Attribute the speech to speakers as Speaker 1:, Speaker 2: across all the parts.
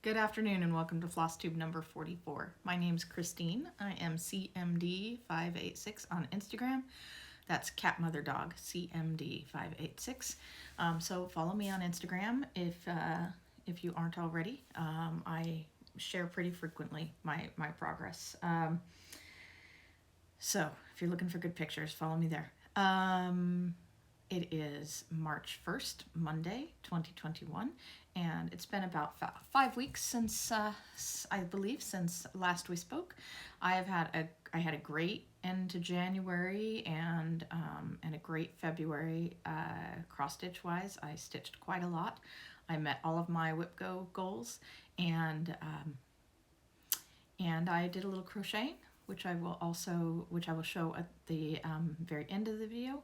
Speaker 1: Good afternoon and welcome to FlossTube number 44. My name's Christine. I am CMD586 on Instagram. That's cat mother dog, CMD586. So follow me on Instagram if you aren't already. I share pretty frequently my progress. So if you're looking for good pictures, follow me there. It is March 1st, Monday, 2021, and it's been about 5 weeks since, I believe, since last we spoke. I had a great end to January and a great February cross stitch wise. I stitched quite a lot. I met all of my WIPGO goals, and I did a little crocheting, which I will show at the very end of the video,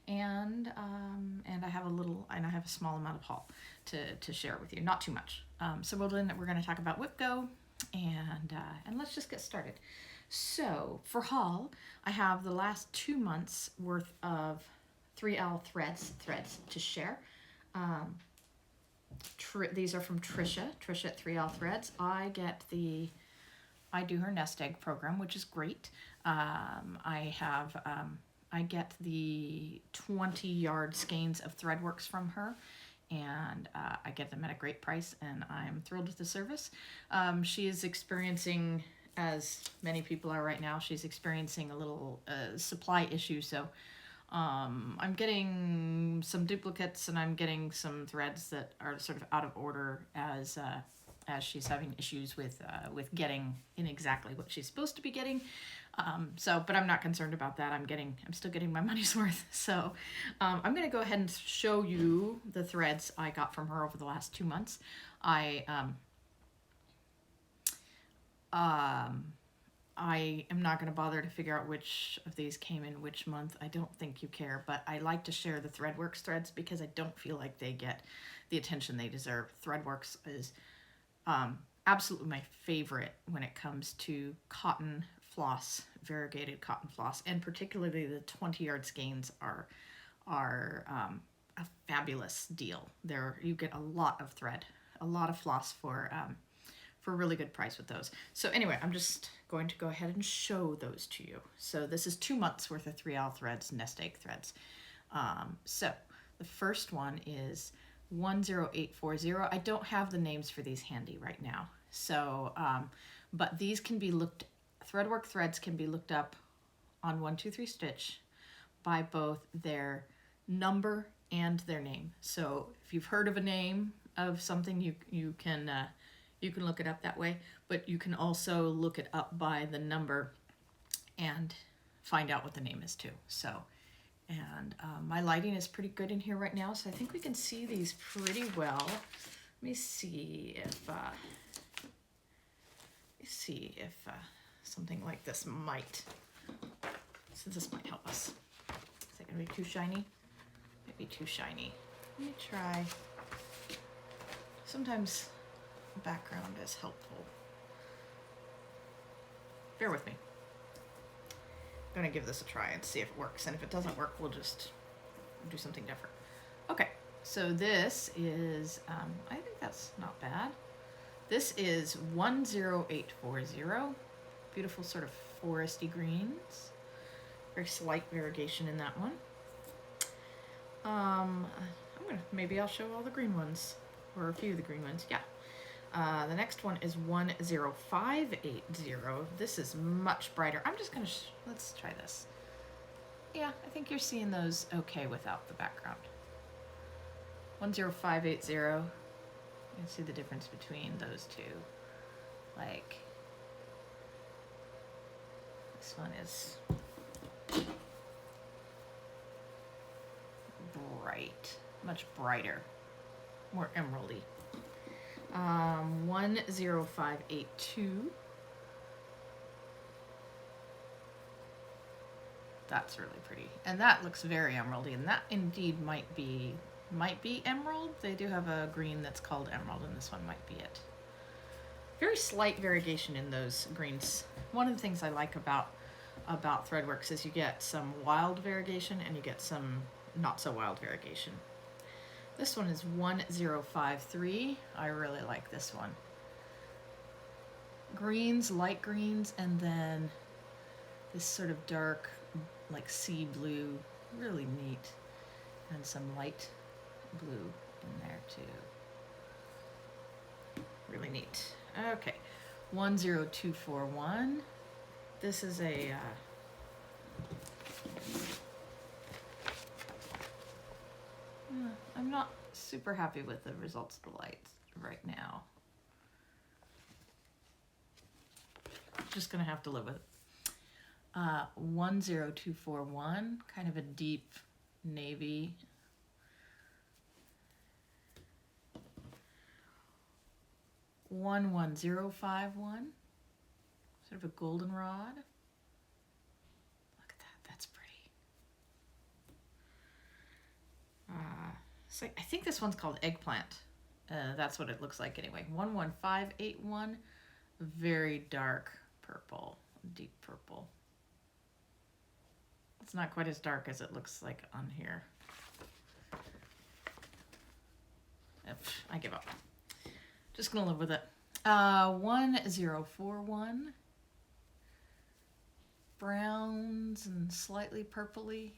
Speaker 1: and I have a small amount of haul to share with you, not too much. So we're going to talk about WIPGO, and let's just get started. So for haul, I have the last 2 months worth of 3L threads to share. These are from Trisha at 3L Threads. I do her nest egg program, which is great. I get the 20-yard skeins of Threadworks from her, and I get them at a great price, and I'm thrilled with the service. She is experiencing, as many people are right now, she's experiencing a little supply issue, so I'm getting some duplicates, and I'm getting some threads that are sort of out of order as she's having issues with getting in exactly what she's supposed to be getting. But I'm not concerned about that. I'm still getting my money's worth. So I'm going to go ahead and show you the threads I got from her over the last 2 months. I am not going to bother to figure out which of these came in which month. I don't think you care, but I like to share the Threadworks threads because I don't feel like they get the attention they deserve. Threadworks is absolutely my favorite when it comes to cotton floss, variegated cotton floss, and particularly the 20-yard skeins are a fabulous deal. You get a lot of thread, a lot of floss for a really good price with those. So anyway, I'm just going to go ahead and show those to you. So this is 2 months worth of 3L Threads, nest egg threads. So the first one is 10840. I don't have the names for these handy right now. So, but these can be Threadwork threads can be looked up on 123 Stitch by both their number and their name. So if you've heard of a name of something, you can look it up that way, but you can also look it up by the number and find out what the name is too. So, and my lighting is pretty good in here right now, so I think we can see these pretty well. Let me see if something like this might help us. Is it gonna be too shiny? Might be too shiny. Let me try. Sometimes the background is helpful. Bear with me. I'm gonna give this a try and see if it works, and if it doesn't work, we'll just do something different. Okay, so this is, I think that's not bad. This is 10840. Beautiful sort of foresty greens. Very slight variegation in that one. Maybe I'll show all the green ones, or a few of the green ones, yeah. The next one is 10580. This is much brighter. I'm just gonna, let's try this. Yeah, I think you're seeing those okay without the background. 10580. You can see the difference between those two. Like, this one is bright, much brighter, more emeraldy. 10582. That's really pretty, and that looks very emeraldy, and that indeed might be emerald. They do have a green that's called emerald, and this one might be it. Very slight variegation in those greens. One of the things I like about Threadworks is you get some wild variegation and you get some not so wild variegation. This one is 1053. I really like this one. greens, light greens, and then this sort of dark, like sea blue, really neat, and some light blue in there too. Really neat. Okay, 10241. This is a I'm not super happy with the results of the lights right now. Just gonna have to live with it. 10241, kind of a deep navy. 11051, sort of a goldenrod. Look at that, that's pretty. So I think this one's called eggplant. That's what it looks like anyway. 11581, very dark purple, deep purple. It's not quite as dark as it looks like on here. I give up. Just gonna live with it. 1041, browns and slightly purpley.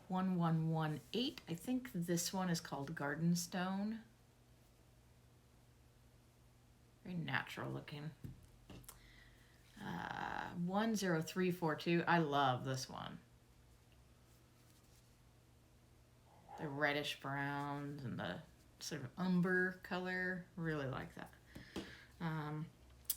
Speaker 1: 1118, I think this one is called Garden Stone. Very natural looking. 10342, I love this one. The reddish browns and the sort of umber color, really like that. I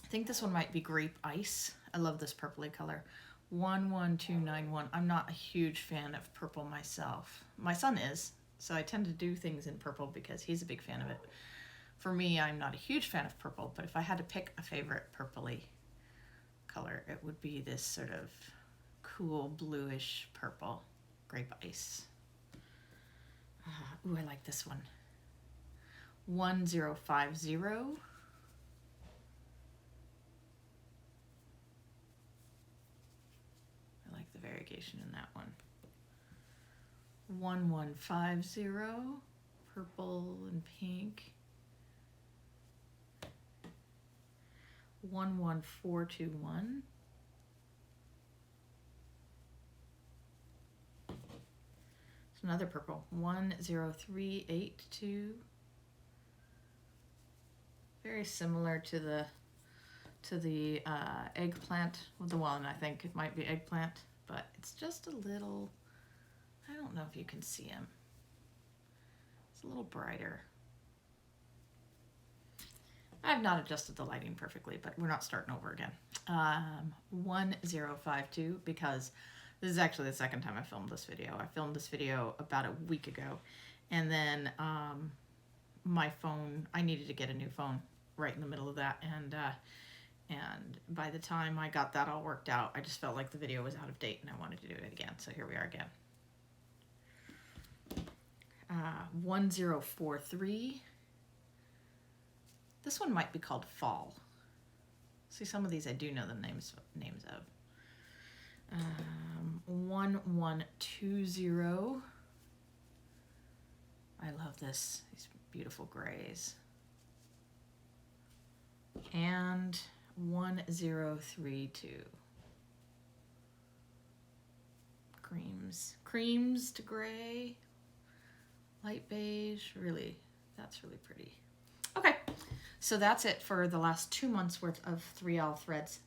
Speaker 1: think this one might be Grape Ice. I love this purpley color. 11291, I'm not a huge fan of purple myself. My son is, so I tend to do things in purple because he's a big fan of it. For me, I'm not a huge fan of purple, but if I had to pick a favorite purpley color, it would be this sort of cool bluish purple, Grape Ice. Ooh, I like this one. 1050. I like the variegation in that one. 1150, purple and pink. 11421. It's another purple. 10382. Very similar to the eggplant with the one. I think it might be eggplant, but it's just a little, I don't know if you can see him. It's a little brighter. I've not adjusted the lighting perfectly, but we're not starting over again. 1052, because this is actually the second time I filmed this video. I filmed this video about a week ago, and then my phone, I needed to get a new phone right in the middle of that, and by the time I got that all worked out, I just felt like the video was out of date and I wanted to do it again, so here we are again. 1043. This one might be called Fall. See, some of these I do know the names of. 1120. I love this, these beautiful grays. And 1032. Creams to gray, light beige, really, that's really pretty. Okay, so that's it for the last 2 months worth of 3L threads.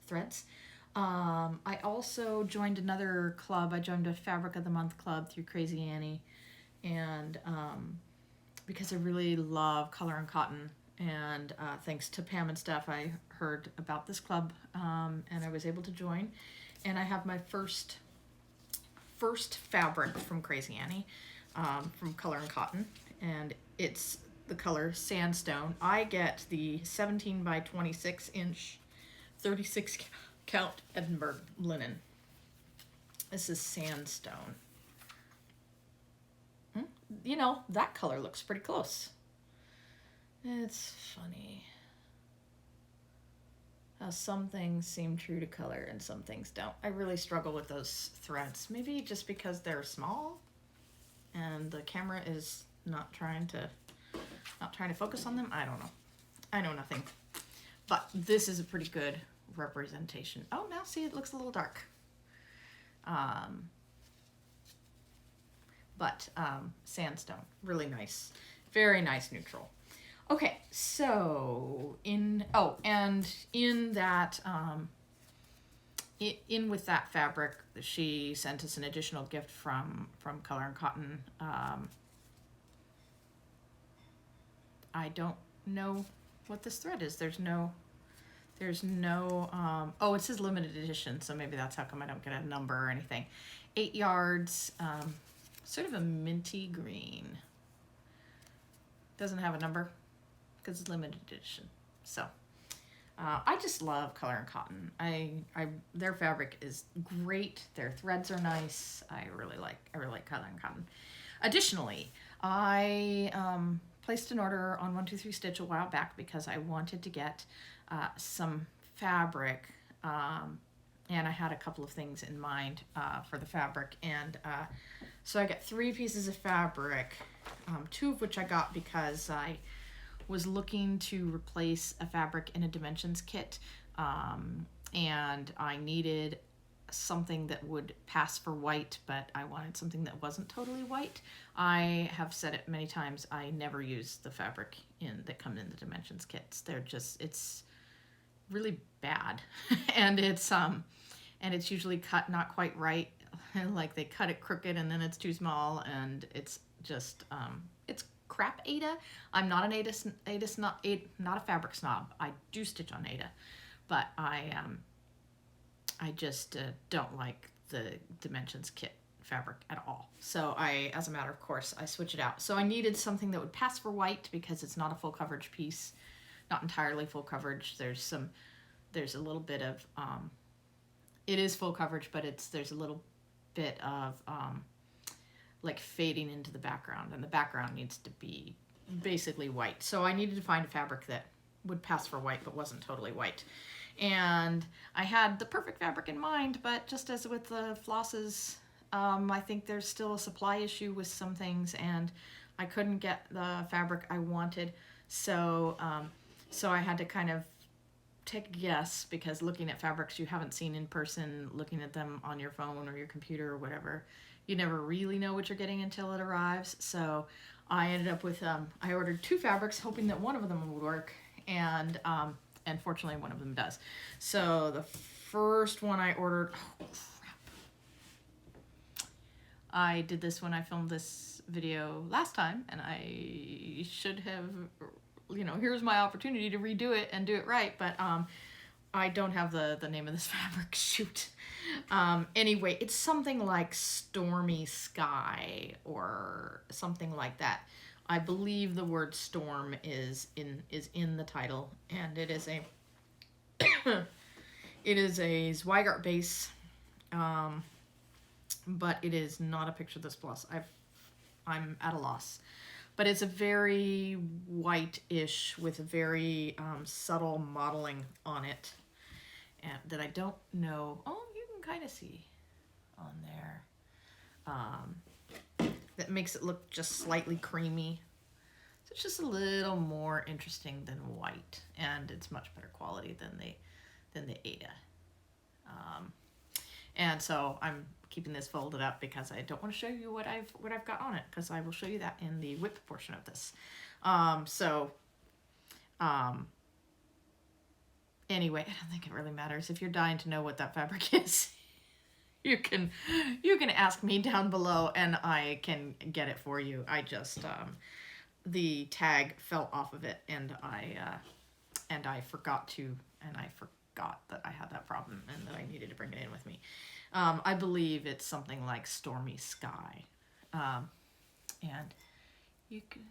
Speaker 1: I also joined another club. I joined a Fabric of the Month club through Crazy Annie, and because I really love color and cotton, and thanks to Pam and Steph, I heard about this club, and I was able to join, and I have my first fabric from Crazy Annie, from Color and Cotton, and it's the color Sandstone. I get the 17 by 26 inch 36 count Edinburgh linen. This is Sandstone. You know, that color looks pretty close. It's funny how some things seem true to color and some things don't. I really struggle with those threads. Maybe just because they're small and the camera is not trying to focus on them. I don't know. I know nothing. But this is a pretty good representation. Oh, now see, it looks a little dark. Sandstone, really nice. Very nice neutral. Okay, so in that with that fabric, she sent us an additional gift from Color and Cotton. I don't know what this thread is. There's no oh, it says limited edition, so maybe that's how come I don't get a number or anything. 8 yards, sort of a minty green. Doesn't have a number because it's limited edition. So I just love Color and Cotton. Their fabric is great. Their threads are nice. I really like Color and Cotton. Additionally, I placed an order on 123 Stitch a while back because I wanted to get some fabric, and I had a couple of things in mind for the fabric, and so I got 3 pieces of fabric, 2 of which I got because I was looking to replace a fabric in a dimensions kit, and I needed something that would pass for white, but I wanted something that wasn't totally white. I have said it many times, I never use the fabric that come in the dimensions kits. It's really bad. and it's usually cut not quite right. Like they cut it crooked and then it's too small, and it's just it's crap Aida. I'm not an Aida not a fabric snob. I do stitch on Aida, but I just don't like the dimensions kit fabric at all. So as a matter of course, I switch it out. So I needed something that would pass for white because it's not a full coverage piece, not entirely full coverage. There's a little bit of, it is full coverage, but there's a little bit of like fading into the background, and the background needs to be basically white. So I needed to find a fabric that would pass for white but wasn't totally white. And I had the perfect fabric in mind, but just as with the flosses, I think there's still a supply issue with some things, and I couldn't get the fabric I wanted. So I had to kind of take a guess, because looking at fabrics you haven't seen in person, looking at them on your phone or your computer or whatever, you never really know what you're getting until it arrives. So I ended up with, I ordered 2 fabrics hoping that one of them would work, and fortunately one of them does. So the first one I ordered, oh crap. I did this when I filmed this video last time, and I should have, here's my opportunity to redo it and do it right, but I don't have the name of this fabric, shoot. Anyway, it's something like Stormy Sky or something like that. I believe the word storm is in the title, and it is a it is a Zweigart base, but it is not a picture of this floss. I'm at a loss. But it's a very white-ish with a very subtle modeling on it, and that I don't know. Oh, you can kind of see on there. That makes it look just slightly creamy. So it's just a little more interesting than white, and it's much better quality than the Aida. And so I'm keeping this folded up because I don't want to show you what I've got on it, because I will show you that in the WIP portion of this. Anyway, I don't think it really matters. If you're dying to know what that fabric is, you can ask me down below and I can get it for you. I just the tag fell off of it, and I forgot that I had that problem and that I needed to bring it in with me. I believe it's something like Stormy Sky. And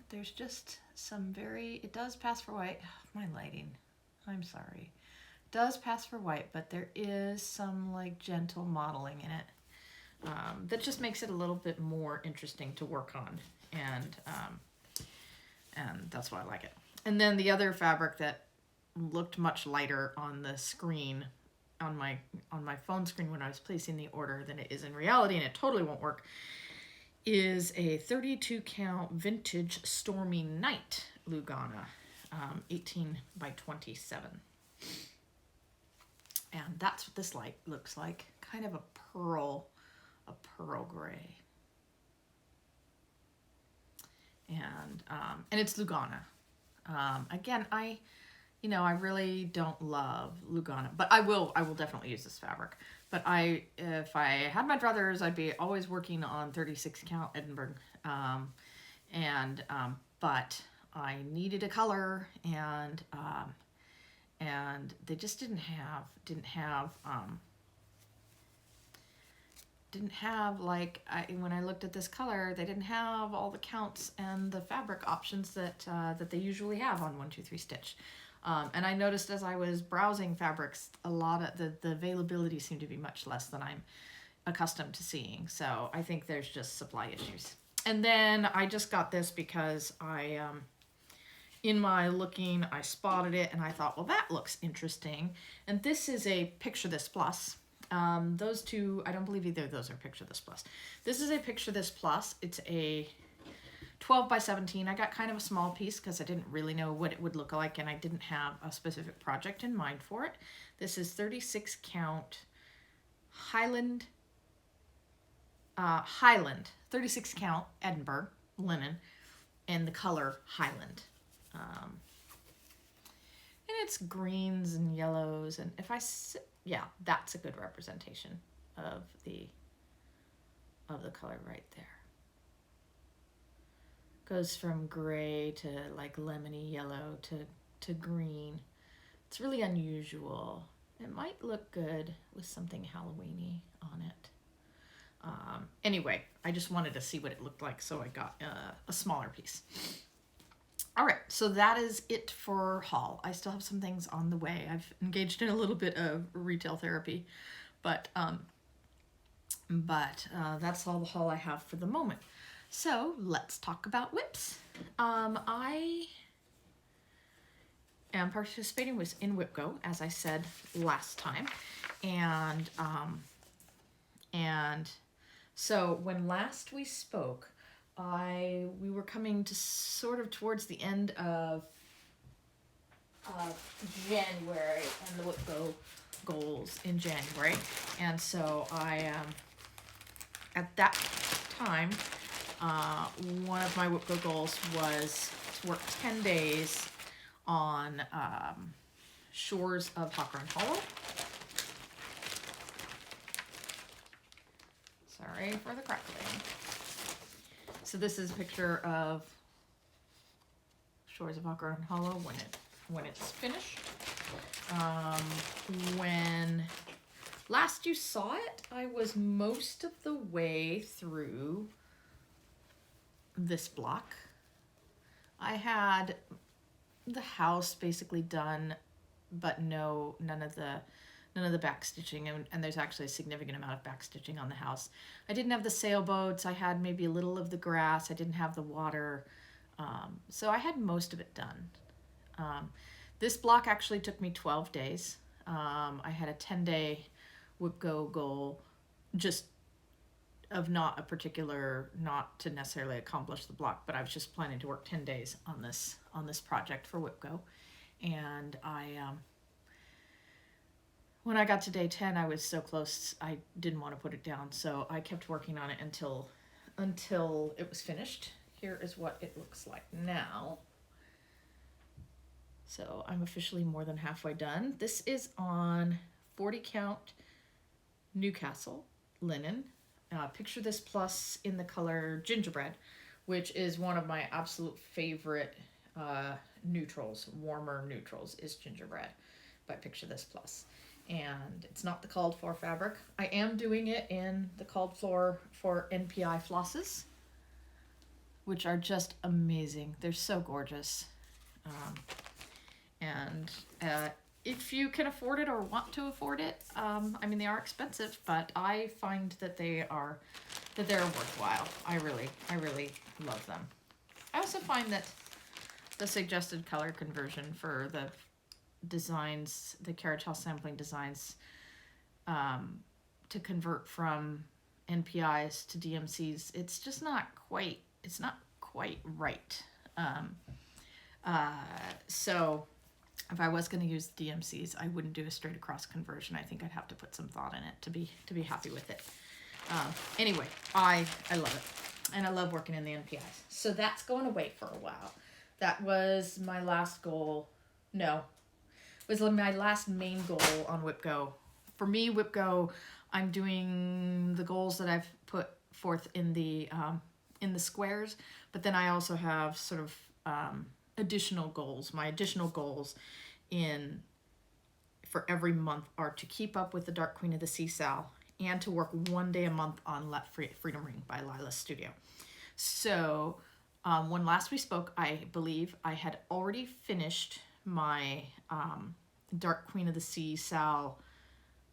Speaker 1: there's just some it does pass for white. My lighting, I'm sorry. It does pass for white, but there is some like gentle modeling in it that just makes it a little bit more interesting to work on. And that's why I like it. And then the other fabric that looked much lighter on the screen, on my phone screen when I was placing the order, than it is in reality, and it totally won't work, is a 32 count vintage Stormy Night Lugana, 18 by 27. And that's what this light looks like, kind of a pearl gray. And it's Lugana. Again, I really don't love Lugana, but I will definitely use this fabric. But if I had my druthers, I'd be always working on 36 count Edinburgh. But I needed a color, and they just didn't have like, when I looked at this color, they didn't have all the counts and the fabric options that they usually have on 1-2-3 Stitch. And I noticed as I was browsing fabrics, a lot of the availability seemed to be much less than I'm accustomed to seeing. So I think there's just supply issues. And then I just got this because in my looking, I spotted it and I thought, well, that looks interesting. And this is a Picture This Plus. Those two, I don't believe either of those are Picture This Plus. This is a Picture This Plus. It's a 12 by 17. I got kind of a small piece because I didn't really know what it would look like, and I didn't have a specific project in mind for it. This is 36 count Highland, 36 count Edinburgh linen, and the color Highland. And it's greens and yellows, and yeah, that's a good representation of the color right there. Goes from gray to like lemony yellow to green. It's really unusual. It might look good with something Halloween-y on it. Anyway, I just wanted to see what it looked like, so I got a smaller piece. All right, so that is it for haul. I still have some things on the way. I've engaged in a little bit of retail therapy, but that's all the haul I have for the moment. So let's talk about WIPs. I am participating in WIPGO, as I said last time, and so when last we spoke, we were coming to sort of towards the end of January and the WIPGO goals in January, and so I at that time. One of my WIPGO goals was to work 10 days on Shores of Hawker and Hollow. Sorry for the crackling. So this is a picture of Shores of Hawker and Hollow when it's finished. When last you saw it, I was most of the way through this block. I had the house basically done, but none of the back stitching, and there's actually a significant amount of back stitching on the house. I didn't have the sailboats. I had maybe a little of the grass. I didn't have the water, so I had most of it done. This block actually took me 12 days. I had a 10-day WIPGO goal, just of not to necessarily accomplish the block, but I was just planning to work 10 days on this project for WIPGO. And when I got to day 10, I was so close, I didn't want to put it down, so I kept working on it until it was finished. Here is what it looks like now. So I'm officially more than halfway done. This is on 40 count Newcastle linen. Picture This Plus in the color Gingerbread, which is one of my absolute favorite neutrals, warmer neutrals, is Gingerbread by Picture This Plus. And it's not the called for fabric. I am doing it in the called for NPI flosses, which are just amazing. They're so gorgeous. If you can afford it or want to afford it, I mean, they are expensive, but I find that they're worthwhile. I really love them. I also find that the suggested color conversion for the designs, the Carriage House sampling designs, to convert from NPIs to DMCs, it's just not quite, it's not quite right. So if I was going to use DMCs, I wouldn't do a straight across conversion. I think I'd have to put some thought in it to be happy with it. Anyway, I love it, and I love working in the NPIs. So that's going away for a while. That was my last goal. No, it was my last main goal on WIPGO. For me, WIPGO, I'm doing the goals that I've put forth in the squares, but then I also have sort of additional goals. My additional goals for every month are to keep up with the Dark Queen of the Sea Sal and to work 1 day a month on Let Freedom Ring by Lila's Studio. So when last we spoke, I believe I had already finished my Dark Queen of the Sea Sal.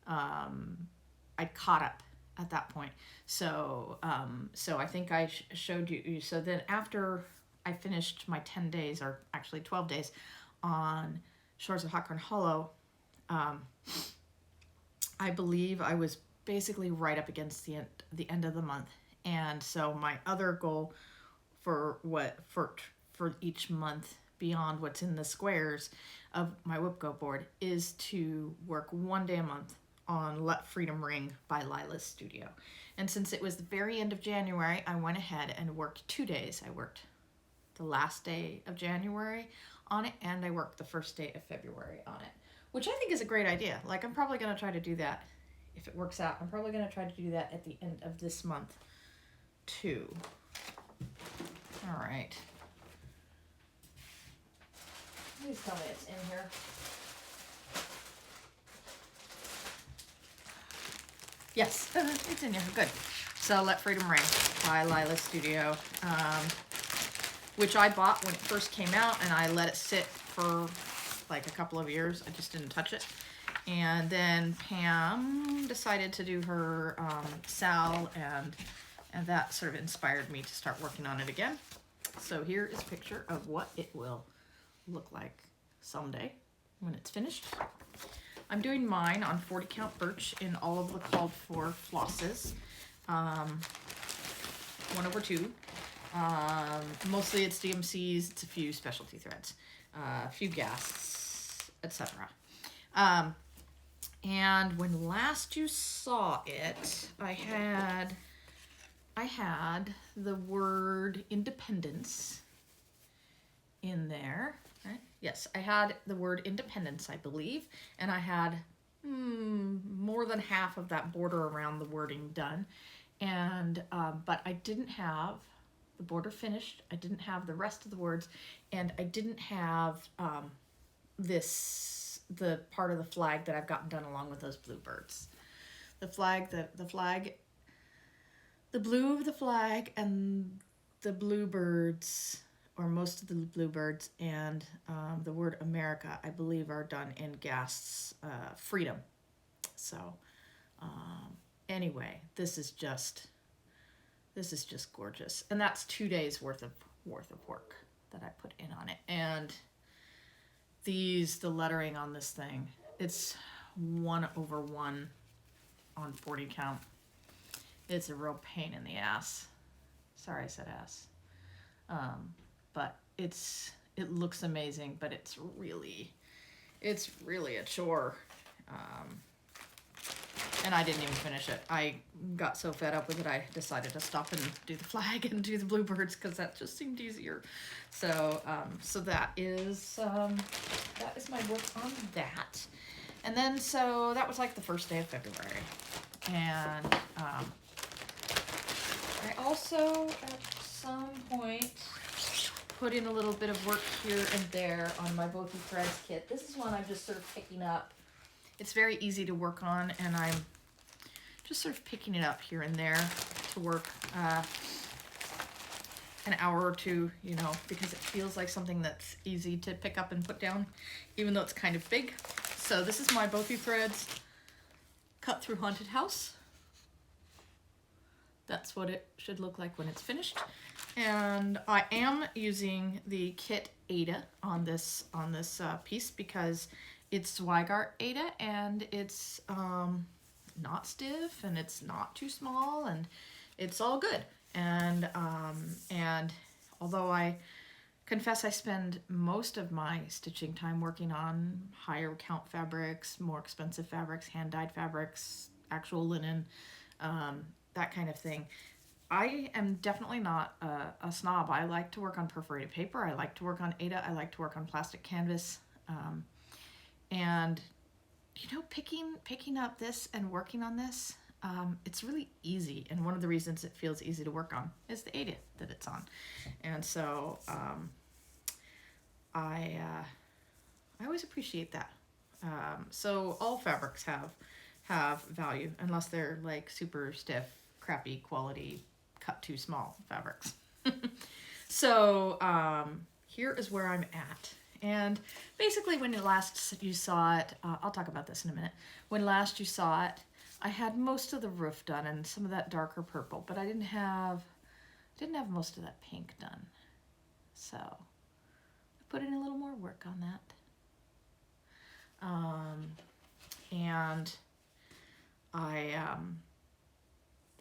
Speaker 1: I caught up at that point. So I think I showed you. So then after I finished my 10 days, or actually 12 days, on Shores of Hawkhorn Hollow, I believe I was basically right up against the end of the month. And so my other goal for each month beyond what's in the squares of my WIPGO board is to work 1 day a month on Let Freedom Ring by Lila's Studio. And since it was the very end of January, I went ahead and worked 2 days. I worked the last day of January on it, and I worked the first day of February on it, which I think is a great idea. Like, I'm probably going to try to do that if it works out. I'm probably going to try to do that at the end of this month too. All right. Please tell me it's in here. Yes, it's in here. Good. So Let Freedom Ring by Lila's Studio, which I bought when it first came out, and I let it sit for like a couple of years. I just didn't touch it. And then Pam decided to do her Sal, and that sort of inspired me to start working on it again. So here is a picture of what it will look like someday when it's finished. I'm doing mine on 40 count birch in all of the called for flosses, 1/2. Mostly it's DMCs, it's a few specialty threads, a few gasts, etc. And when last you saw it, I had the word independence in there. Right? Yes, I had the word independence, I believe, and I had more than half of that border around the wording done, and but I didn't have the border finished. I didn't have the rest of the words, and I didn't have the part of the flag that I've gotten done along with those bluebirds. The blue of the flag and the bluebirds, or most of the bluebirds, and the word America, I believe, are done in Gast's Freedom. So anyway, this is just gorgeous, and that's 2 days worth of work that I put in on it. And the lettering on this thing, it's 1/1 on 40 count. It's a real pain in the ass. Sorry I said ass. But it looks amazing, but it's really a chore. And I didn't even finish it. I got so fed up with it, I decided to stop and do the flag and do the bluebirds, because that just seemed easier. So that is my work on that. And then, so that was like the first day of February. And I also, at some point, put in a little bit of work here and there on my Both Threads kit. This is one I'm just sort of picking up. It's very easy to work on, and I'm just sort of picking it up here and there to work an hour or two, because it feels like something that's easy to pick up and put down, even though it's kind of big. So this is my Both Threads cut through Haunted House. That's what it should look like when it's finished. And I am using the kit Ada on this piece because it's Zweigart Ada, and it's not stiff and it's not too small and it's all good. And although I confess I spend most of my stitching time working on higher count fabrics, more expensive fabrics, hand-dyed fabrics, actual linen, that kind of thing, I am definitely not a snob. I like to work on perforated paper. I like to work on Aida. I like to work on plastic canvas. And, you know, picking up this and working on this, it's really easy. And one of the reasons it feels easy to work on is the Aida that it's on. And so I always appreciate that. So all fabrics have value, unless they're like super stiff, crappy quality, cut too small fabrics. So here is where I'm at. And basically when last you saw it, I'll talk about this in a minute. When last you saw it, I had most of the roof done and some of that darker purple, but I didn't have most of that pink done. So I put in a little more work on that. And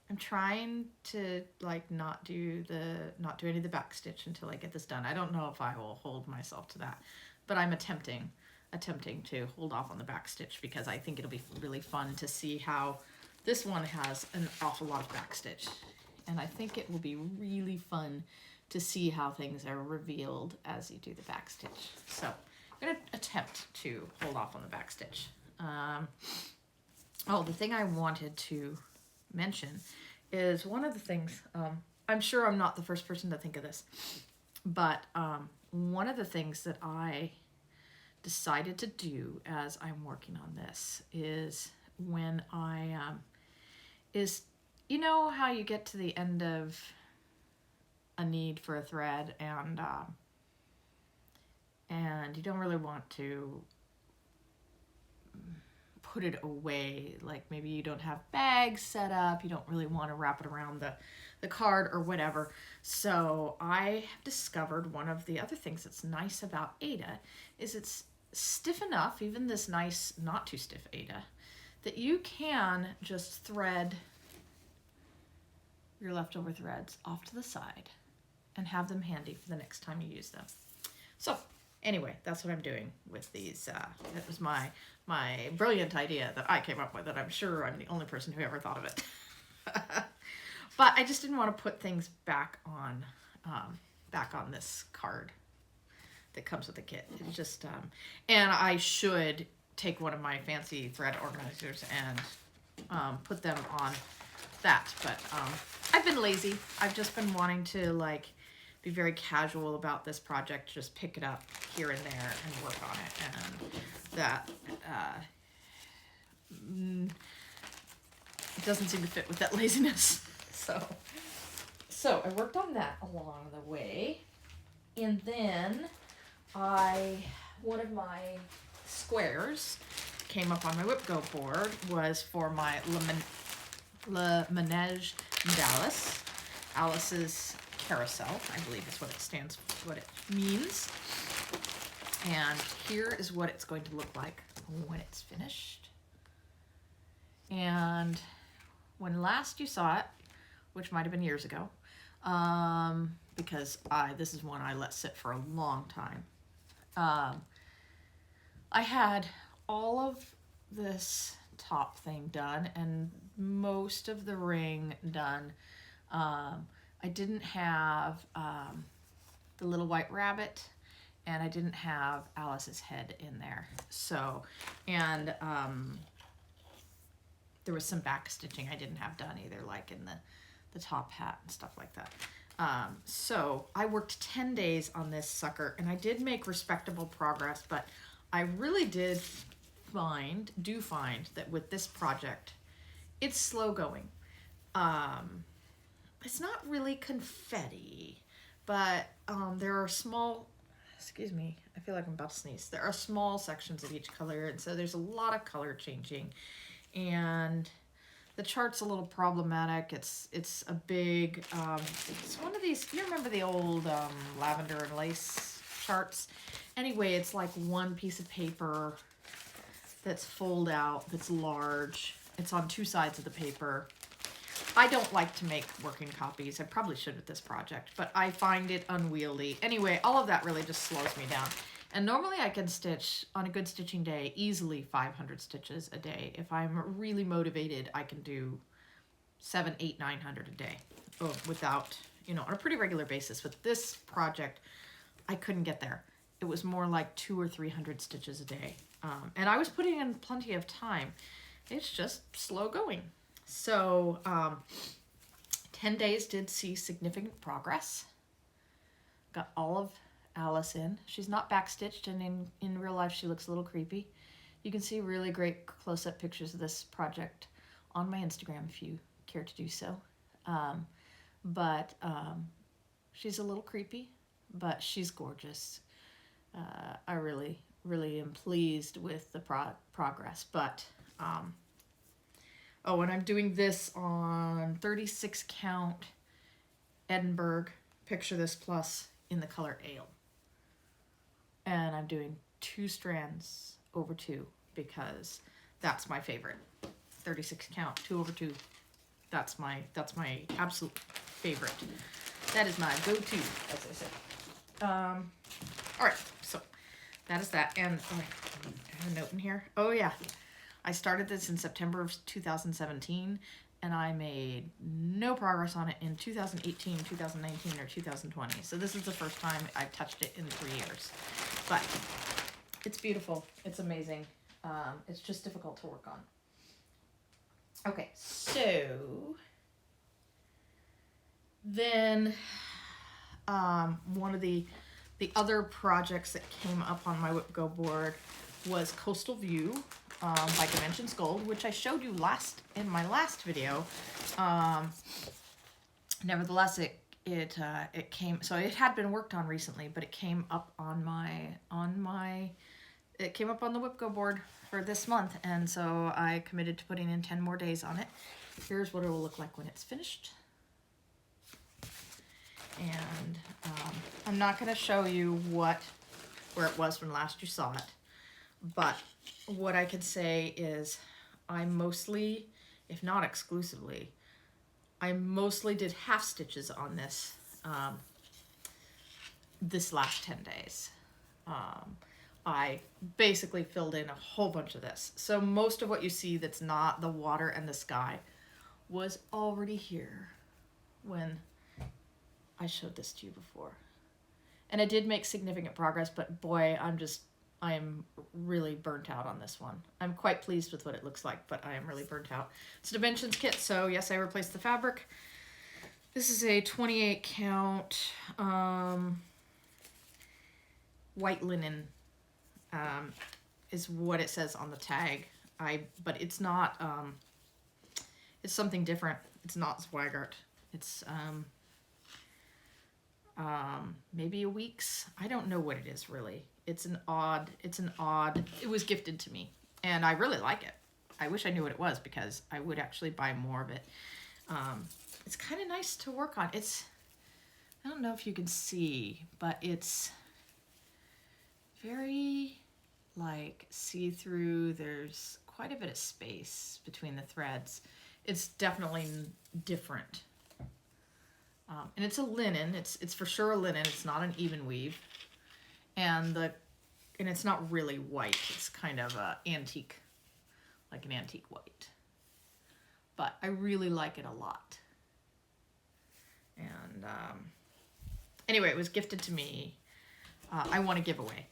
Speaker 1: I'm trying to like not do any of the back stitch until I get this done. I don't know if I will hold myself to that, but I'm attempting to hold off on the back stitch because I think it'll be really fun to see how this one has an awful lot of back stitch. And I think it will be really fun to see how things are revealed as you do the back stitch. So I'm going to attempt to hold off on the back stitch. Oh, the thing I wanted to mention is one of the things, I'm sure I'm not the first person to think of this, but one of the things that I decided to do as I'm working on this is when you know how you get to the end of a need for a thread and you don't really want to put it away, like maybe you don't have bags set up, you don't really want to wrap it around the card or whatever. So I have discovered one of the other things that's nice about Aida is it's stiff enough, even this nice not too stiff Aida, that you can just thread your leftover threads off to the side and have them handy for the next time you use them. So anyway, that's what I'm doing with these. It was my brilliant idea that I came up with, and I'm sure I'm the only person who ever thought of it. But I just didn't want to put things back on this card that comes with the kit. It's just, and I should take one of my fancy thread organizers and put them on that. But I've been lazy. I've just been wanting to like be very casual about this project, just pick it up here and there and work on it, and that it doesn't seem to fit with that laziness. So I worked on that along the way, and then one of my squares came up on my WIPGO board was for my Le Manège d'Alice, Alice's Carousel, I believe is what it means. And here is what it's going to look like when it's finished. And when last you saw it, which might have been years ago, because this is one I let sit for a long time. I had all of this top thing done and most of the ring done. I didn't have the little white rabbit, and I didn't have Alice's head in there. So, and there was some back stitching I didn't have done either, like in the top hat and stuff like that. So I worked 10 days on this sucker, and I did make respectable progress, but I really do find that with this project, it's slow going. It's not really confetti, but there are small, excuse me, I feel like I'm about to sneeze. There are small sections of each color, and so there's a lot of color changing. And the chart's a little problematic. It's a big, it's one of these, you remember the old lavender and lace charts? Anyway, it's like one piece of paper that's fold out, that's large, It's on 2 sides of the paper. I don't like to make working copies. I probably should with this project, but I find it unwieldy. Anyway, all of that really just slows me down. And normally I can stitch, on a good stitching day, easily 500 stitches a day. If I'm really motivated, I can do 700, 800, 900 a day without, you know, on a pretty regular basis. With this project, I couldn't get there. It was more like 200 or 300 stitches a day. And I was putting in plenty of time. It's just slow going. So 10 days did see significant progress. Got all of Alice in. She's not backstitched, and in real life she looks a little creepy. You can see really great close-up pictures of this project on my Instagram if you care to do so. But she's a little creepy, but she's gorgeous. I really, really am pleased with the progress. But, oh, and I'm doing this on 36 count Edinburgh, picture this plus, in the color Ale. And I'm doing 2 strands over 2 because that's my favorite. 36 count, 2 over 2. That's my absolute favorite. That is my go-to, as I said. All right, so that is that. And oh, I have a note in here. Oh yeah, I started this in September of 2017, and I made no progress on it in 2018, 2019, or 2020. So this is the first time I've touched it in 3 years. But it's beautiful. It's amazing. It's just difficult to work on. Okay, so then one of the other projects that came up on my WIPGO board was Coastal View by Dimensions Gold, which I showed you in my last video. Nevertheless, it came, so it had been worked on recently, but it came up on it came up on the WIPGO board for this month, and so I committed to putting in 10 more days on it. Here's what it will look like when it's finished. And I'm not going to show you where it was when last you saw it, but what I can say is I mostly, if not exclusively, I mostly did half stitches on this this last 10 days. I basically filled in a whole bunch of this. So most of what you see that's not the water and the sky was already here when I showed this to you before. And I did make significant progress, but boy, I am really burnt out on this one. I'm quite pleased with what it looks like, but I am really burnt out. It's a Dimensions kit, so yes, I replaced the fabric. This is a 28 count white linen, is what it says on the tag. But it's not, it's something different. It's not Swaggart. It's maybe a week's. I don't know what it is really. It was gifted to me, and I really like it. I wish I knew what it was because I would actually buy more of it. It's kind of nice to work on. I don't know if you can see, but it's very like see-through. There's quite a bit of space between the threads. It's definitely different. And it's a linen. It's for sure a linen. It's not an even weave. And it's not really white. It's kind of antique, like an antique white. But I really like it a lot. And anyway, it was gifted to me. I won a giveaway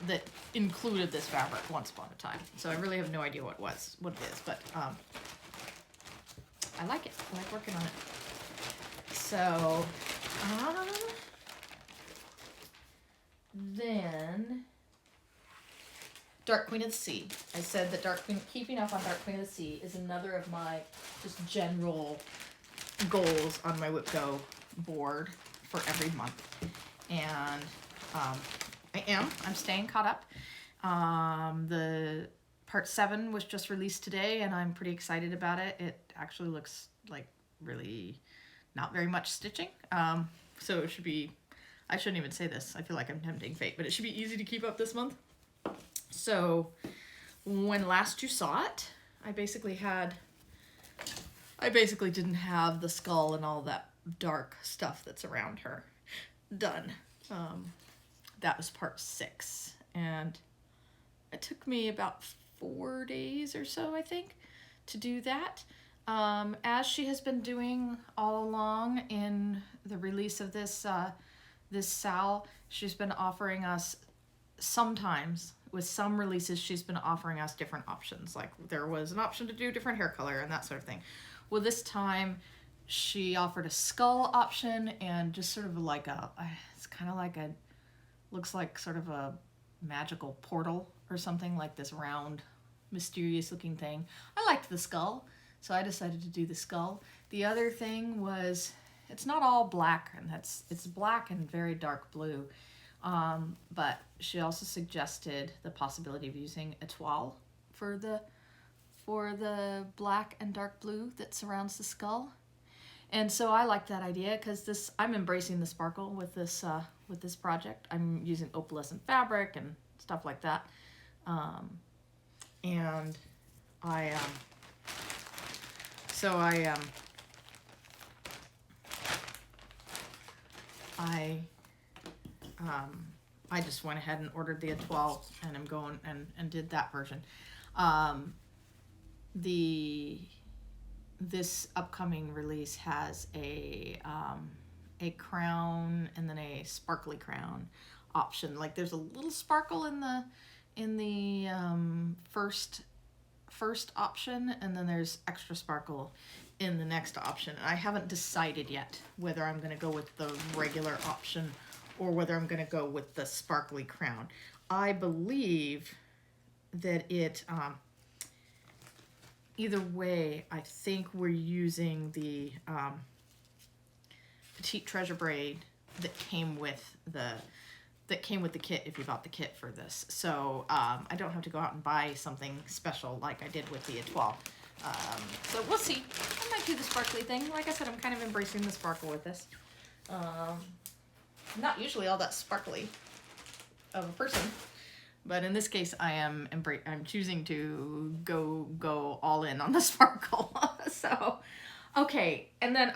Speaker 1: that included this fabric once upon a time. So I really have no idea what it is, but I like it. I like working on it. So then Dark Queen of the Sea. I said that keeping up on Dark Queen of the Sea is another of my just general goals on my WIPGO board for every month. And I'm staying caught up. The part 7 was just released today, and I'm pretty excited about it. It actually looks like really not very much stitching. So it should be, I shouldn't even say this. I feel like I'm tempting fate, but it should be easy to keep up this month. So when last you saw it, I basically didn't have the skull and all that dark stuff that's around her done. That was part 6, and it took me about 4 days or so, I think, to do that. As she has been doing all along in the release of this SAL, she's been offering us sometimes, with some releases, she's been offering us different options. Like there was an option to do different hair color and that sort of thing. Well, this time she offered a skull option and just sort of like it's kind of like looks like sort of a magical portal or something, like this round, mysterious looking thing. I liked the skull, so I decided to do the skull. The other thing was, it's not all black, and it's black and very dark blue. But she also suggested the possibility of using a toile for the black and dark blue that surrounds the skull. And so I like that idea because I'm embracing the sparkle with this project. I'm using opalescent fabric and stuff like that. And I just went ahead and ordered the étoile, and I'm going and did that version. This upcoming release has a crown and then a sparkly crown option. Like there's a little sparkle in the first option, and then there's extra sparkle in the next option. And I haven't decided yet whether I'm going to go with the regular option or whether I'm going to go with the sparkly crown. I believe that either way, I think we're using the petite treasure braid that came with the kit if you bought the kit for this. So I don't have to go out and buy something special like I did with the étoile. So we'll see. I might do the sparkly thing. Like I said, I'm kind of embracing the sparkle with this. Not usually all that sparkly of a person, but in this case I'm choosing to go all in on the sparkle. So okay, and then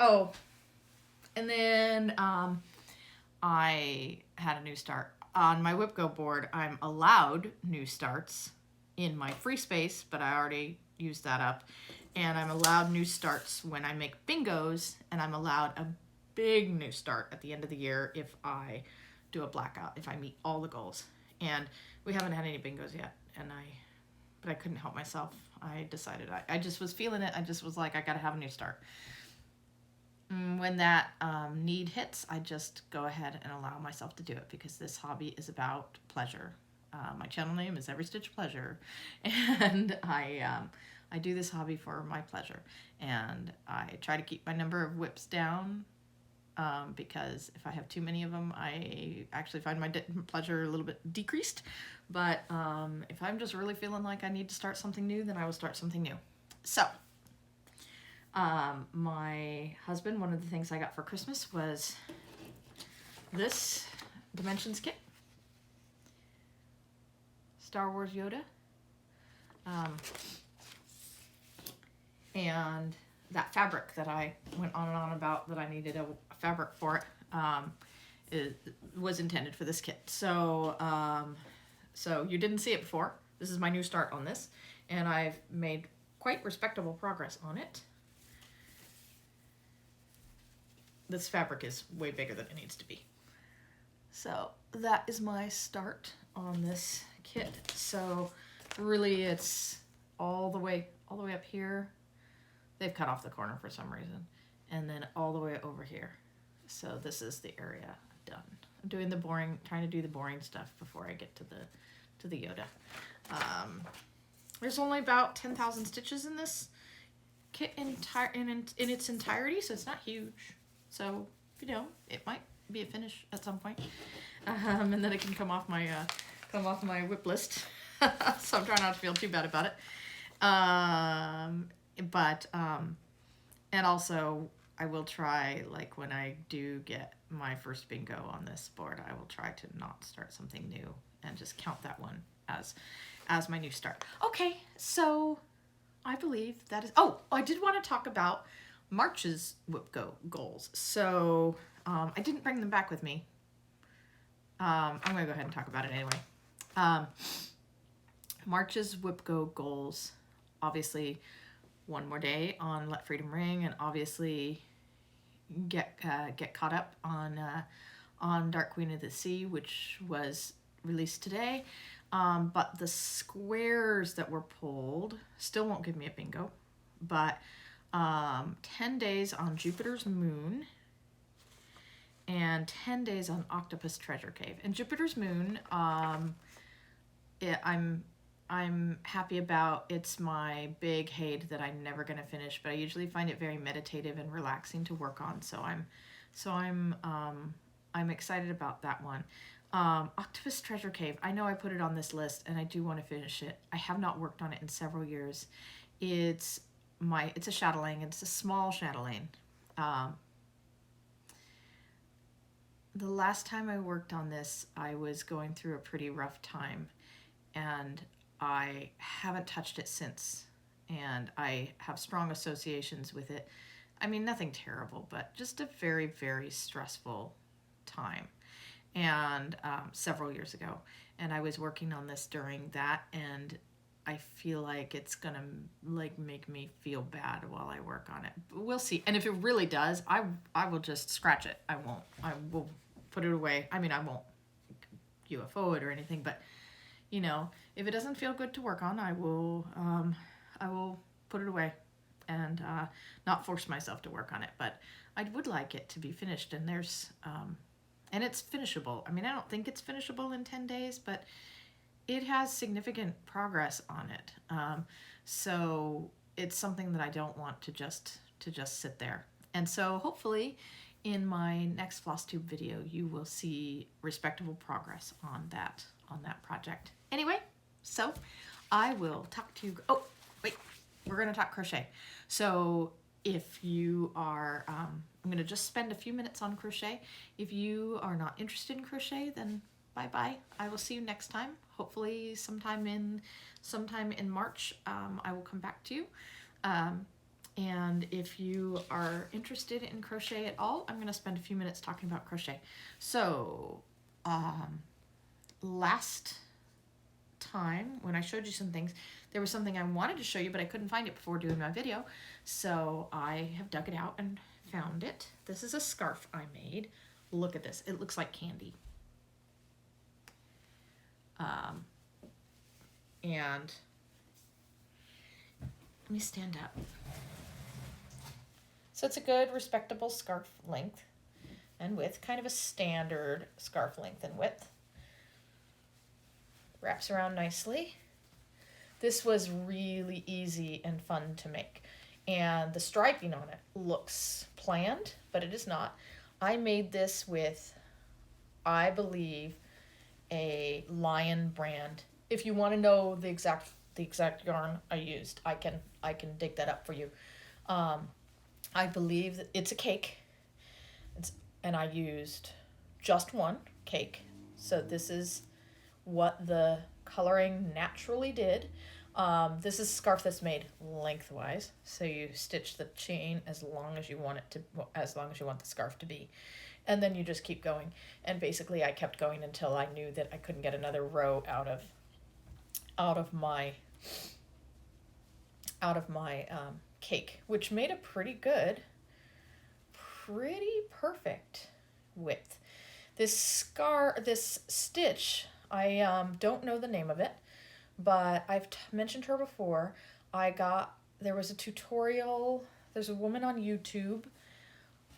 Speaker 1: I had a new start on my WIPGO board. I'm allowed new starts in my free space, but I already used that up, and I'm allowed new starts when I make bingos, and I'm allowed a big new start at the end of the year if I do a blackout, if I meet all the goals. And we haven't had any bingos yet, but I couldn't help myself. I decided I just was feeling it. I just was like, I gotta have a new start. When that need hits, I just go ahead and allow myself to do it, because this hobby is about pleasure. My channel name is Every Stitch Pleasure, and I do this hobby for my pleasure, and I try to keep my number of WIPs down, because if I have too many of them, I actually find my pleasure a little bit decreased. But if I'm just really feeling like I need to start something new, then I will start something new. So my husband, one of the things I got for Christmas was this Dimensions kit, Star Wars Yoda, and that fabric that I went on and on about, that I needed a fabric for it was intended for this kit. So so you didn't see it before. This is my new start on this, and I've made quite respectable progress on it. This fabric is way bigger than it needs to be. So that is my start on this kit. So really it's all the way up here. They've cut off the corner for some reason. And then all the way over here. So this is the area done. I'm doing trying to do the boring stuff before I get to the Yoda. There's only about 10,000 stitches in this kit in its entirety, so it's not huge. So, it might be a finish at some point. And then it can come off my WIP list. So I'm trying not to feel too bad about it. And also I will try, like when I do get my first bingo on this board, I will try to not start something new and just count that one as my new start. Okay, so I believe that is, oh, I did want to talk about March's WIPGO goals. So I didn't bring them back with me. I'm going to go ahead and talk about it anyway. March's WIPGO goals, obviously one more day on Let Freedom Ring, and obviously get caught up on Dark Queen of the Sea, which was released today. But the squares that were pulled still won't give me a bingo, but 10 days on Jupiter's moon and 10 days on Octopus Treasure Cave. And Jupiter's moon, I'm happy about. It's my big hate that I'm never going to finish, but I usually find it very meditative and relaxing to work on. So I'm excited about that one. Octopus Treasure Cave, I know I put it on this list and I do want to finish it. I have not worked on it in several years. It's a chatelaine. It's a small chatelaine. The last time I worked on this, I was going through a pretty rough time, and I haven't touched it since, and I have strong associations with it. I mean, nothing terrible, but just a very, very stressful time, and several years ago. And I was working on this during that, and I feel like it's gonna make me feel bad while I work on it. But we'll see. And if it really does, I will just scratch it. I will put it away. I mean, I won't UFO it or anything, but you know, if it doesn't feel good to work on, I will put it away and not force myself to work on it. But I would like it to be finished, and there's and it's finishable. I mean, I don't think it's finishable in 10 days, but it has significant progress on it. So it's something that I don't want to just sit there. And so hopefully in my next FlossTube video, you will see respectable progress on that project. Anyway, so I will talk to you. Oh, wait, we're going to talk crochet. So if you are, I'm going to just spend a few minutes on crochet. If you are not interested in crochet, then bye-bye. I will see you next time. Hopefully sometime in March, I will come back to you. And if you are interested in crochet at all, I'm going to spend a few minutes talking about crochet. So, last time when I showed you some things, there was something I wanted to show you, but I couldn't find it before doing my video. So I have dug it out and found it. This is a scarf I made. Look at this. It looks like candy. And let me stand up. So it's a good, respectable scarf length and width, kind of a standard scarf length and width. Wraps around nicely. This was really easy and fun to make. And the striping on it looks planned, but it is not. I made this with, I believe, a Lion brand. If you want to know the exact yarn I used, I can dig that up for you. I believe that it's a cake, and I used just one cake. So this is what the coloring naturally did. This is a scarf that's made lengthwise, so you stitch the chain as long as you want the scarf to be, and then you just keep going. And basically, I kept going until I knew that I couldn't get another row out of my cake, which made a pretty perfect width. This stitch, I don't know the name of it, but I've mentioned her before. There was a tutorial. There's a woman on YouTube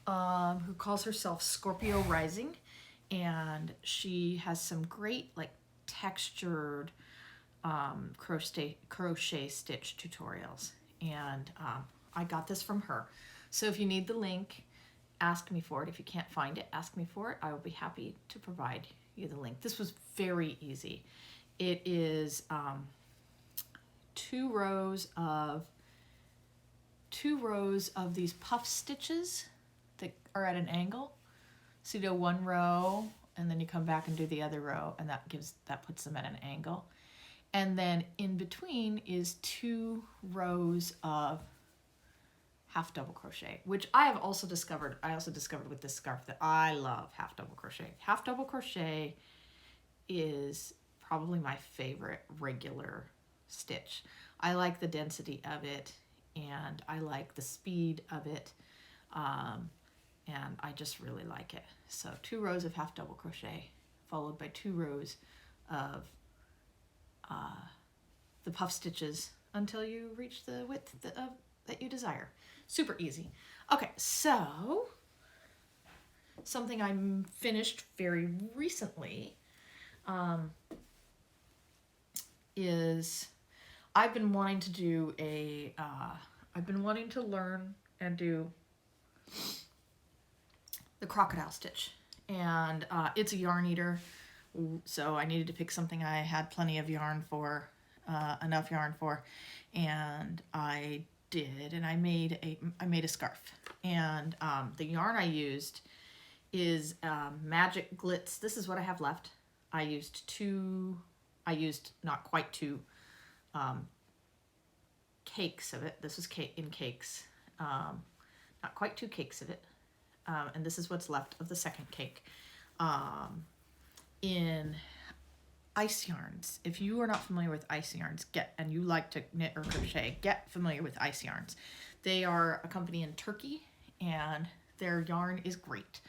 Speaker 1: who calls herself Scorpio Rising, and she has some great textured crochet stitch tutorials, and I got this from her. So if you need the link, ask me for it. If you can't find it, ask me for it. I will be happy to provide you the link. This was very easy. It is 2 rows of these puff stitches that are at an angle. So you do 1 row and then you come back and do the other row, and that puts them at an angle. And then in between is 2 rows of half double crochet, which I have also discovered. I also discovered with this scarf that I love half double crochet. Half double crochet is probably my favorite regular stitch. I like the density of it, and I like the speed of it, and I just really like it. So 2 rows of half double crochet followed by 2 rows of the puff stitches until you reach the width that you desire. Super easy. Okay, so something I finished very recently is I've been wanting to do I've been wanting to learn and do the Crocodile Stitch, and it's a yarn eater, so I needed to pick something I had plenty of yarn for, enough yarn for, and I did, and I made a scarf, and the yarn I used is Magic Glitz. This is what I have left. I used not quite 2 cakes of it. This was in cakes, not quite 2 cakes of it, and this is what's left of the second cake. In ice yarns, if you are not familiar with ice yarns, and you like to knit or crochet, get familiar with ice yarns. They are a company in Turkey, and their yarn is great,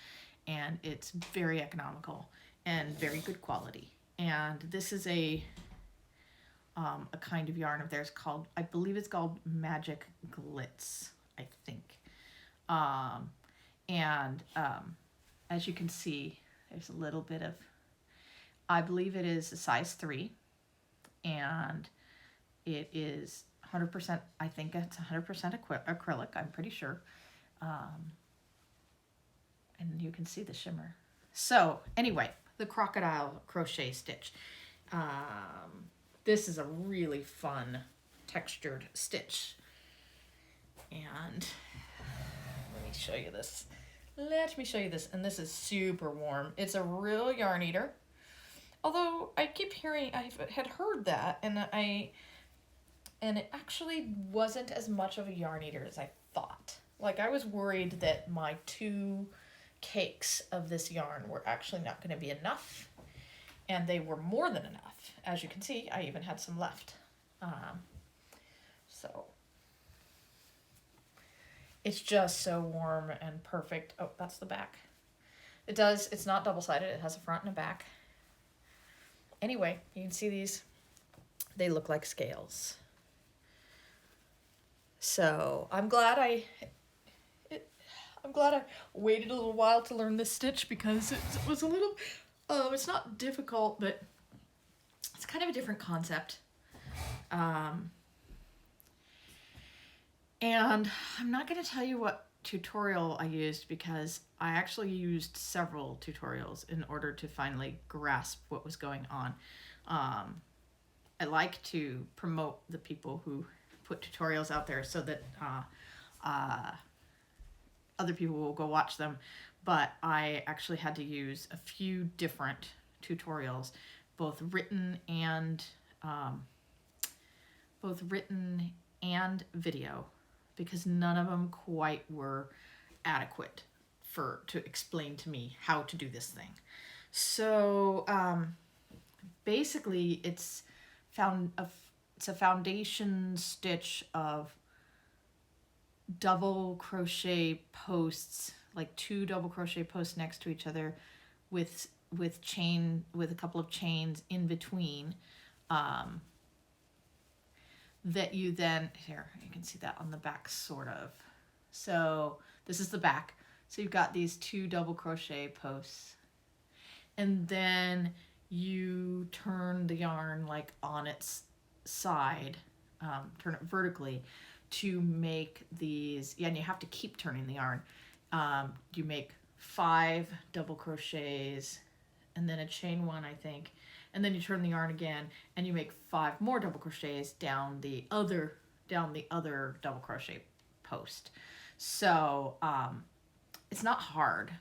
Speaker 1: and it's very economical and very good quality. And this is a kind of yarn of theirs called, I believe it's called Magic Glitz, I think. As you can see, there's a little bit of, I believe it is a size 3, and it is 100%, I think it's 100% acrylic, I'm pretty sure. And you can see the shimmer. So anyway, the Crocodile Crochet Stitch. This is a really fun textured stitch. And let me show you this. And this is super warm. It's a real yarn eater. Although I keep hearing, I had heard that, and it actually wasn't as much of a yarn eater as I thought. Like, I was worried that my 2 cakes of this yarn were actually not going to be enough, and they were more than enough. As you can see, I even had some left. So it's just so warm and perfect. Oh, that's the back. It's not double-sided. It has a front and a back. Anyway, you can see these. They look like scales. So I'm glad I waited a little while to learn this stitch, because it was a little, it's not difficult, but it's kind of a different concept. And I'm not going to tell you what tutorial I used, because I actually used several tutorials in order to finally grasp what was going on. I like to promote the people who put tutorials out there so that other people will go watch them, but I actually had to use a few different tutorials, both written and video, because none of them quite were adequate to explain to me how to do this thing. So basically it's a foundation stitch of double crochet posts, like 2 double crochet posts next to each other with a couple of chains in between, that you then, here you can see that on the back sort of. So this is the back. So you've got these 2 double crochet posts, and then you turn the yarn like on its side, turn it vertically to make these, and you have to keep turning the yarn. You make 5 double crochets and then a chain 1, I think, and then you turn the yarn again and you make 5 more double crochets down the other double crochet post. So it's not hard.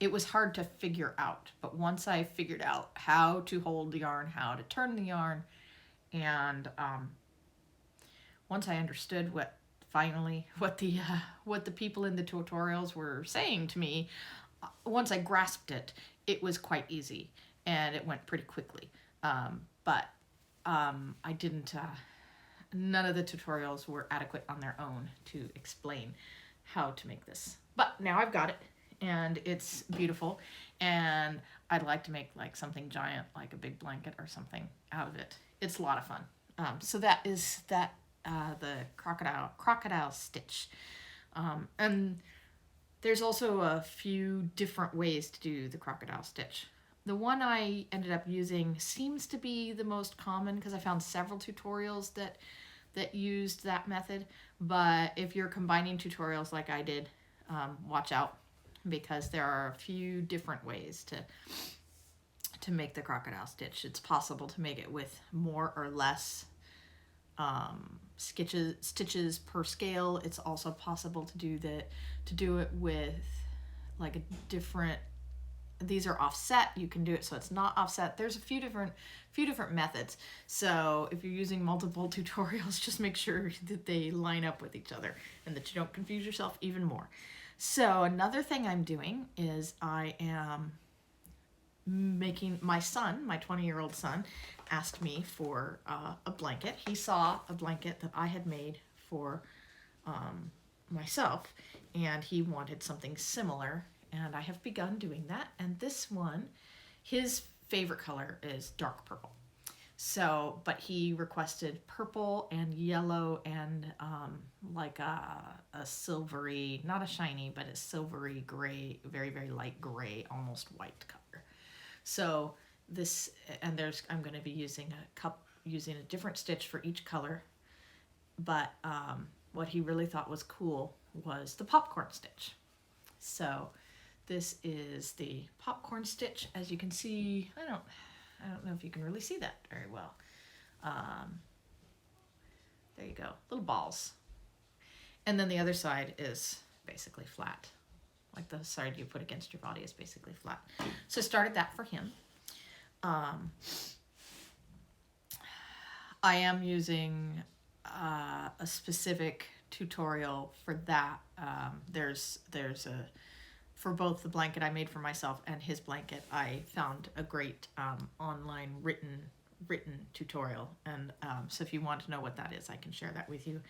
Speaker 1: It was hard to figure out, but once I figured out how to hold the yarn, how to turn the yarn, And once I understood what the people in the tutorials were saying to me, once I grasped it, it was quite easy and it went pretty quickly. But I didn't, none of the tutorials were adequate on their own to explain how to make this. But now I've got it and it's beautiful, and I'd like to make like something giant, like a big blanket or something out of it. It's a lot of fun. So that is that, the Crocodile Stitch. And there's also a few different ways to do the Crocodile Stitch. The one I ended up using seems to be the most common because I found several tutorials that used that method. But if you're combining tutorials like I did, watch out, because there are a few different ways to make the Crocodile Stitch. It's possible to make it with more or less stitches per scale. It's also possible to do it with like a different, these are offset. You can do it so it's not offset. There's a few different methods. So if you're using multiple tutorials, just make sure that they line up with each other and that you don't confuse yourself even more. So another thing I'm doing is I am making, my son, my 20-year-old son, asked me for a blanket. He saw a blanket that I had made for myself, and he wanted something similar, and I have begun doing that. And this one, his favorite color is dark purple. So, but he requested purple and yellow and like a silvery, not a shiny, but a silvery gray, very, very light gray, almost white color. So this, and I'm going to be using a different stitch for each color. But what he really thought was cool was the popcorn stitch. So this is the popcorn stitch. As you can see, I don't know if you can really see that very well. There you go, little balls. And then the other side is basically flat. Like the side you put against your body is basically flat. So started that for him. I am using a specific tutorial for that. There's a, for both the blanket I made for myself and his blanket, I found a great online written tutorial. And so if you want to know what that is, I can share that with you.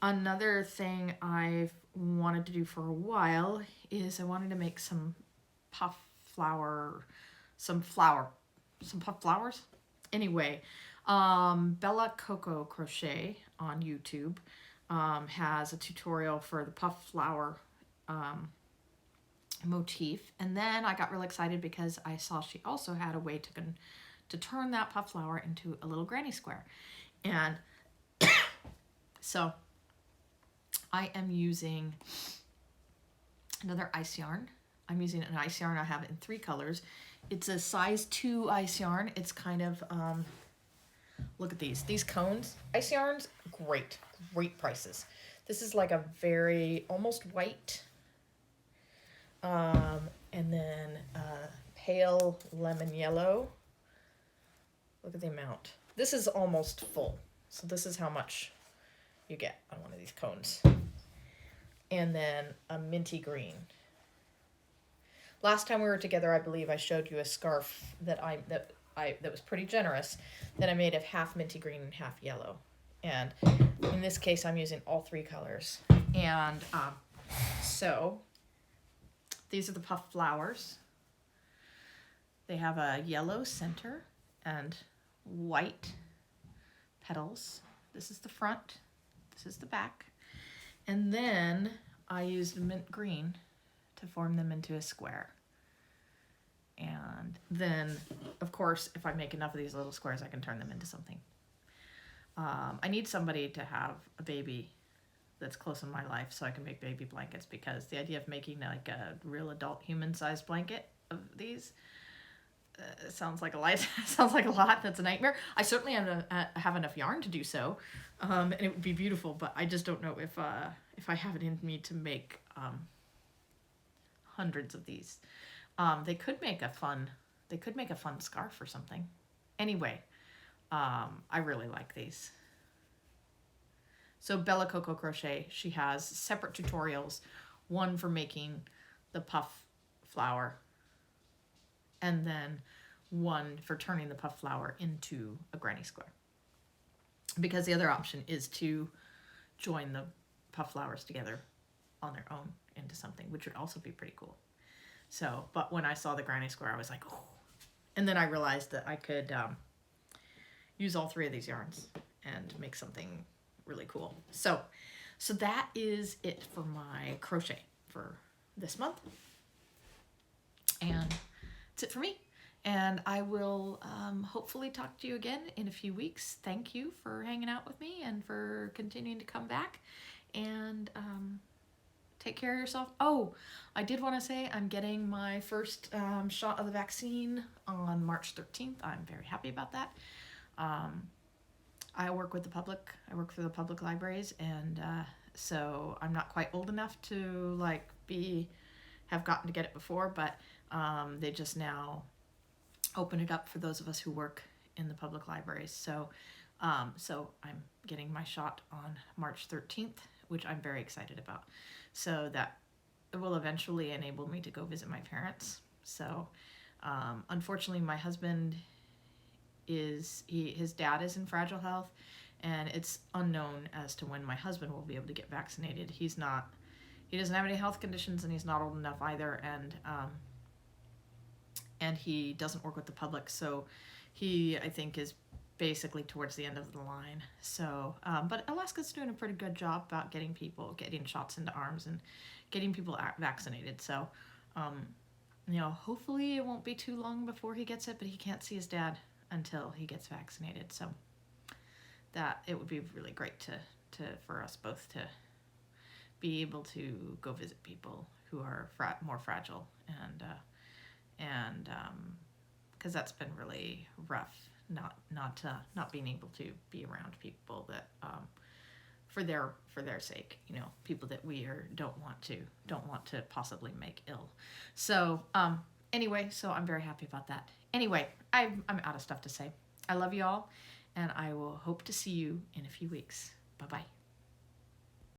Speaker 1: Another thing I've wanted to do for a while is I wanted to make some puff flowers. Anyway, Bella Coco Crochet on YouTube has a tutorial for the puff flower motif, and then I got really excited because I saw she also had a way to turn that puff flower into a little granny square. And so I am using another ice yarn. I'm using an ice yarn. I have it in 3 colors. It's a size 2 ice yarn. It's kind of, look at these cones. Ice yarns, great prices. This is like a very, almost white, and then pale lemon yellow. Look at the amount. This is almost full. So this is how much you get on one of these cones. And then a minty green. Last time we were together, I believe I showed you a scarf that was pretty generous, that I made of half minty green and half yellow. And in this case, I'm using all 3 colors. And so these are the puff flowers. They have a yellow center and white petals. This is the front. This is the back. And then I used mint green to form them into a square. And then, of course, if I make enough of these little squares, I can turn them into something. I need somebody to have a baby that's close in my life so I can make baby blankets, because the idea of making like a real adult human-sized blanket of these sounds like a lot. Sounds like a lot. That's a nightmare. I certainly have enough yarn to do so, and it would be beautiful. But I just don't know if I have it in me to make hundreds of these. They could make a fun scarf or something. Anyway, I really like these. So Bella Coco Crochet, she has separate tutorials, one for making the puff flower, and then one for turning the puff flower into a granny square. Because the other option is to join the puff flowers together on their own into something, which would also be pretty cool. So, but when I saw the granny square, I was like, oh. And then I realized that I could use all 3 of these yarns and make something really cool. So that is it for my crochet for this month. And that's it for me. And I will hopefully talk to you again in a few weeks. Thank you for hanging out with me and for continuing to come back. And take care of yourself. Oh, I did want to say I'm getting my first shot of the vaccine on March 13th. I'm very happy about that. I work with the public. I work for the public libraries, and so I'm not quite old enough to like have gotten to get it before, but they just now open it up for those of us who work in the public libraries. So so I'm getting my shot on March 13th, which I'm very excited about. So that it will eventually enable me to go visit my parents. So unfortunately, my husband his dad is in fragile health, and it's unknown as to when my husband will be able to get vaccinated. He doesn't have any health conditions, and he's not old enough either, and he doesn't work with the public, so he, I think, is basically towards the end of the line. So but Alaska's doing a pretty good job about getting shots into arms and getting people vaccinated. So you know, hopefully it won't be too long before he gets it, but he can't see his dad until he gets vaccinated. So that it would be really great for us both to be able to go visit people who are more fragile, and because that's been really rough, not being able to be around people that for their sake, you know, people that we don't want to possibly make ill. So anyway, so I'm very happy about that. Anyway, I'm out of stuff to say. I love you all, and I will hope to see you in a few weeks. Bye-bye.